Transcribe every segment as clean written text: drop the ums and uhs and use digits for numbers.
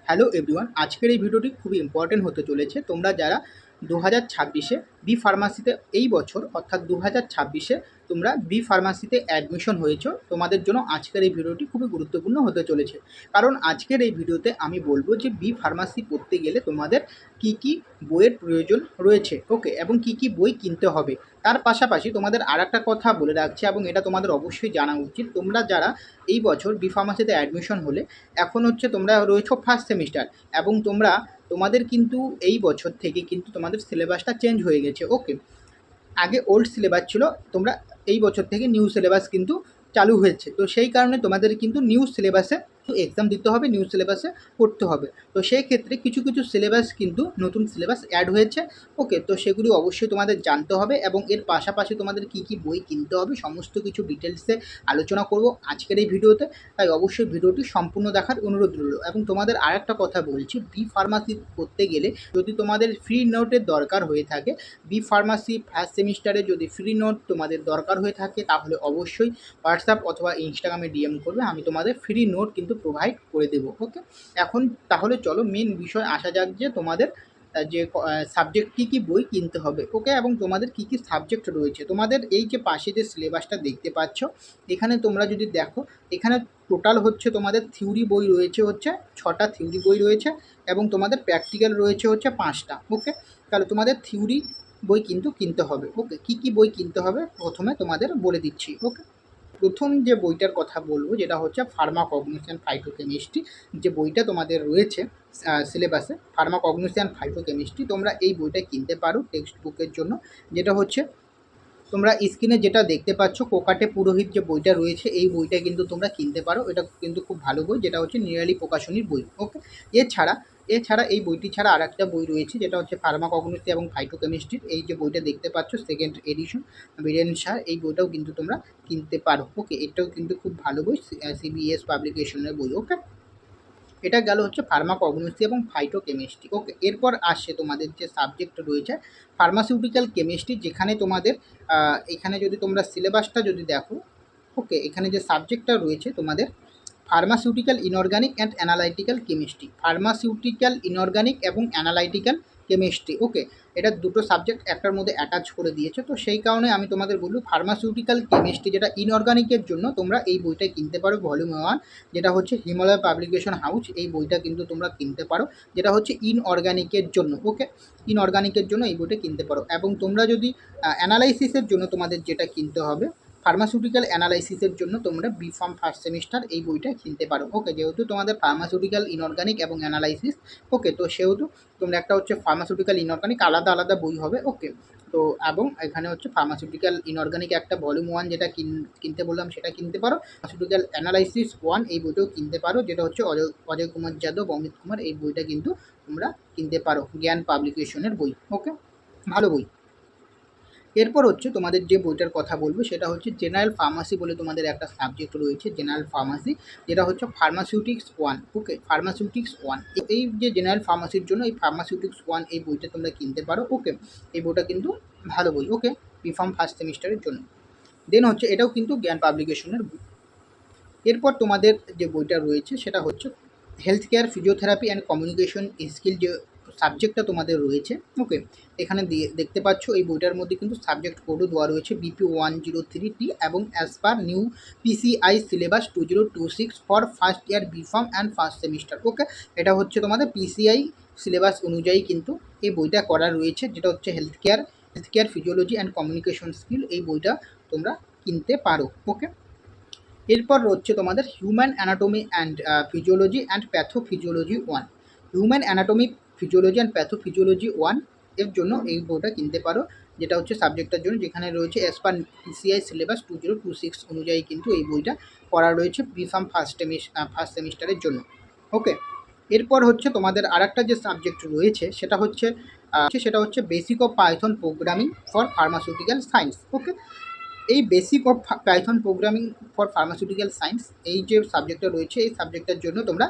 Hello everyone, আজকের এই ভিডিওটি খুবই ইম্পর্টেন্ট হতে চলেছে। তোমরা যারা 2026-এ বি ফার্মাসিতে এই বছর অর্থাৎ 2026-এ তোমরা বি ফার্মাসিতে অ্যাডমিশন হয়েছো, তোমাদের জন্য আজকের এই ভিডিওটি খুবই গুরুত্বপূর্ণ হতে চলেছে। কারণ আজকের এই ভিডিওতে আমি বলবো যে বি ফার্মাসি পড়তে গেলে তোমাদের কি কি বইয়ের প্রয়োজন রয়েছে, ওকে, এবং কি কি বই কিনতে হবে। তার পাশাপাশি তোমাদের আর একটা কথা বলে রাখছি, এবং এটা তোমাদের অবশ্যই জানা উচিত। তোমরা যারা এই বছর বি ফার্মাসিতে অ্যাডমিশন হলে এখন হচ্ছে তোমরা রয়েছো ফার্স্ট সেমিস্টার, এবং তোমাদের কিন্তু এই বছর থেকে কিন্তু তোমাদের সিলেবাসটা চেঞ্জ হয়ে গেছে, ওকে। আগে ওল্ড সিলেবাস ছিল, তোমরা এই বছর থেকে নিউ সিলেবাস কিন্তু চালু হয়েছে। তো সেই কারণে তোমাদের কিন্তু নিউ সিলেবাসে এক্সাম দিতে হবে, নিউ সিলেবাসে পড়তে হবে। তো সেই ক্ষেত্রে কিছু কিছু সিলেবাস কিন্তু নতুন সিলেবাস অ্যাড হয়েছে, ওকে। তো সেগুলি অবশ্যই তোমাদের জানতে হবে, এবং এর পাশাপাশি তোমাদের কি কি বই কিনতে হবে সমস্ত কিছু ডিটেলসে আলোচনা করব আজকের এই ভিডিওতে। তাই অবশ্যই ভিডিওটি সম্পূর্ণ দেখার অনুরোধ রইল। এবং তোমাদের আর একটা কথা বলছি, বি ফার্মাসি করতে গেলে যদি তোমাদের ফ্রি নোটের দরকার হয়ে থাকে, বি ফার্মাসি ফার্স্ট সেমিস্টারে যদি ফ্রি নোট তোমাদের দরকার হয়ে থাকে, তাহলে অবশ্যই হোয়াটসঅ্যাপ অথবা ইনস্টাগ্রামে ডিএম করবে, আমি তোমাদের ফ্রি নোট কিন্তু প্রোভাইড করে দেবো, ওকে। এখন তাহলে চলো মেন বিষয় আসা যাক, যে তোমাদের যে সাবজেক্ট কী কী বই কিনতে হবে, ওকে, এবং তোমাদের কী কী সাবজেক্ট রয়েছে। তোমাদের এই যে পাশে যে সিলেবাসটা দেখতে পাচ্ছ, এখানে তোমরা যদি দেখো, এখানে টোটাল হচ্ছে তোমাদের থিওরি বই রয়েছে হচ্ছে 6টা থিওরি বই রয়েছে, এবং তোমাদের প্র্যাকটিক্যাল রয়েছে হচ্ছে 5টা, ওকে। তাহলে তোমাদের থিওরি বই কিন্তু কিনতে হবে, ওকে। কী কী বই কিনতে হবে প্রথমে তোমাদের বলে দিচ্ছি, ওকে। প্রথম যে বইটার কথা বলবো, যেটা হচ্ছে ফার্মাকগনিশন ফাইটোকেমিস্ট্রি, যে বইটা তোমাদের রয়েছে সিলেবাসে, ফার্মাকগনিশন ফাইটোকেমিস্ট্রি, তোমরা এই বইটা কিনতে পারো টেক্সট বুকের জন্য। যেটা হচ্ছে তোমরা স্ক্রিনে যেটা দেখতে পাচ্ছ, কোকাটে পুরোহিত যে বইটা রয়েছে, এই বইটা কিন্তু তোমরা কিনতে পারো। এটা কিন্তু খুব ভালো বই, যেটা হচ্ছে নিরালি প্রকাশনীর বই, ওকে। এছাড়া এই বইটি ছাড়া আর একটা বই রয়েছে, যেটা হচ্ছে ফার্মাকগনিস্ট্রি এবং ফাইটোকেমিস্ট্রির এই যে বইটা দেখতে পাচ্ছ, সেকেন্ড এডিশন, বীরেন শাহ, এই বইটাও কিন্তু তোমরা কিনতে পারো, ওকে। এটাও কিন্তু খুব ভালো বই, সিবিএস পাবলিকেশনের বই, ওকে। এটা গেল হচ্ছে ফার্মাকগনিস্ট্রি এবং ফাইটোকেমিস্ট্রি, ওকে। এরপর আসছে তোমাদের যে সাবজেক্ট রয়েছে ফার্মাসিউটিক্যাল কেমিস্ট্রি, যেখানে তোমাদের এখানে যদি তোমরা সিলেবাসটা যদি দেখো, ওকে, এখানে যে সাবজেক্টটা রয়েছে তোমাদের pharmaceutical inorganic and analytical chemistry, pharmaceutical inorganic এবং অ্যানালাইটিক্যাল কেমিস্ট্রি, ওকে। এটা দুটো সাবজেক্ট একটার মধ্যে অ্যাটাচ করে দিয়েছে। তো সেই কারণে আমি তোমাদের বলবো ফার্মাসিউটিক্যাল কেমিস্ট্রি, যেটা ইনঅর্গানিকের জন্য তোমরা এই বইটা কিনতে পারো, ভলিউম 1, যেটা হচ্ছে হিমালয় পাবলিকেশন হাউস, এই বইটা কিন্তু তোমরা কিনতে পারো, যেটা হচ্ছে ইনঅর্গানিকের জন্য, ওকে। ইনঅর্গানিকের জন্য এই বইটা কিনতে পারো। এবং তোমরা যদি অ্যানালাইসিসের জন্য তোমাদের যেটা কিনতে হবে, ফার্মাসিউটিক্যাল অ্যানালাইসিসের জন্য তোমরা বি ফার্ম ফার্স্ট সেমিস্টার এই বইটা কিনতে পারো, ওকে। যেহেতু তোমাদের ফার্মাসিউটিক্যাল ইনঅর্গানিক এবং অ্যানালাইসিস, ওকে, তো সেহেতু তোমরা একটা হচ্ছে ফার্মাসিউটিক্যাল ইনঅর্গানিক আলাদা আলাদা বই হবে, ওকে। তো এবং এখানে হচ্ছে ফার্মাসিউটিক্যাল ইনঅর্গানিক একটা ভলিউম 1 যেটা কিনতে বললাম, সেটা কিনতে পারো। ফার্মাসিউটিক্যাল অ্যানালাইসিস 1 এই বইটাও কিনতে পারো, যেটা হচ্ছে অজয় কুমার যাদব, অমিত কুমার, এই বইটা কিন্তু তোমরা কিনতে পারো, জ্ঞান পাবলিকেশনের বই, ওকে, ভালো বই। এরপর হচ্ছে তোমাদের যে বইটার কথা বলবো, সেটা হচ্ছে জেনারেল ফার্মাসি বলে তোমাদের একটা সাবজেক্ট রয়েছে, জেনারেল ফার্মাসি, যেটা হচ্ছে ফার্মাসিউটিক্স 1, ওকে, ফার্মাসিউটিক্স 1। এই যে জেনারেল ফার্মাসির জন্য এই ফার্মাসিউটিক্স 1 এই বইটা তোমরা কিনতে পারো, ওকে। এই বইটা কিন্তু ভালো বই, ওকে, বিফার্ম ফার্স্ট সেমিস্টারের জন্য। দেন হচ্ছে এটাও কিন্তু জ্ঞান পাবলিকেশনের বই। এরপর তোমাদের যে বইটা রয়েছে, সেটা হচ্ছে health care physiotherapy and communication skill, যে সাবজেক্টটা তোমাদের রয়েছে, ওকে। এখানে দেখতে পাচ্ছ এই বইটার মধ্যে কিন্তু সাবজেক্ট কোডও দেওয়া রয়েছে BP103T, এবং as per new PCI syllabus 2026 for first year B Pharm and first semester, okay. এটা হচ্ছে তোমাদের PCI সিলেবাস অনুযায়ী কিন্তু এই বইটা করা রয়েছে, যেটা হচ্ছে health care physiology and communication skill, এই বইটা তোমরা কিনতে পারো, ওকে। এরপর হচ্ছে তোমাদের human anatomy and physiology and pathophysiology 1, human anatomy physiology and pathophysiology 1 এর জন্য এই বইটা কিনতে পারো, যেটা হচ্ছে সাবজেক্টের জন্য, যেখানে রয়েছে অ্যাজ পার PCI সিলেবাস 2026 অনুযায়ী কিন্তু এই বইটা করা রয়েছে বিফার্ম ফার্স্ট সেমিস্টারের জন্য, ওকে। এরপর হচ্ছে তোমাদের আরেকটা যে সাবজেক্ট রয়েছে, সেটা হচ্ছে basic of Python programming for pharmaceutical science, okay. এই basic of Python programming for pharmaceutical science, এই যে সাবজেক্টটা রয়েছে, এই সাবজেক্টের জন্য তোমরা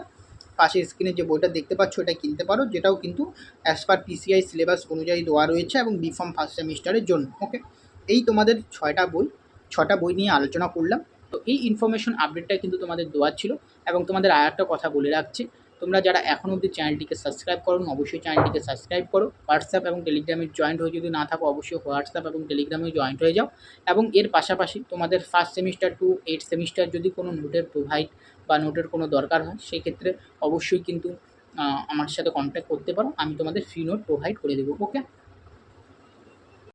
পাশের স্ক্রিনে যে বইটা দেখতে পাচ্ছ এটা কিনতে পারো, যেটাও কিন্তু অ্যাজ পার PCI সিলেবাস অনুযায়ী দেওয়া রয়েছে, এবং বিফার্ম ফার্স্ট সেমিস্টারের জন্য, ওকে। এই তোমাদের ছটা বই নিয়ে আলোচনা করলাম। তো এই ইনফরমেশন আপডেটটা কিন্তু তোমাদের দেওয়ার ছিল। এবং তোমাদের আর একটা কথা বলে রাখছি, তোমরা যারা এখন অবধি চ্যানেলটিকে সাবস্ক্রাইব করো অবশ্যই চ্যানেলটিকে সাবস্ক্রাইব করো। হোয়াটসঅ্যাপ এবং টেলিগ্রামে জয়েন্ট হয়ে যদি না থাকো অবশ্যই হোয়াটসঅ্যাপ এবং টেলিগ্রামে জয়েন্ট হয়ে যাও। এবং এর পাশাপাশি তোমাদের ফার্স্ট সেমিস্টার টু 8 সেমিস্টার যদি কোনো নোটের প্রোভাইড বা নোটের কোনো দরকার হয় সেক্ষেত্রে অবশ্যই কিন্তু আমার সাথে কন্ট্যাক্ট করতে পারো, আমি তোমাদের ফ্রি নোট প্রোভাইড করে দেবো। ওকে।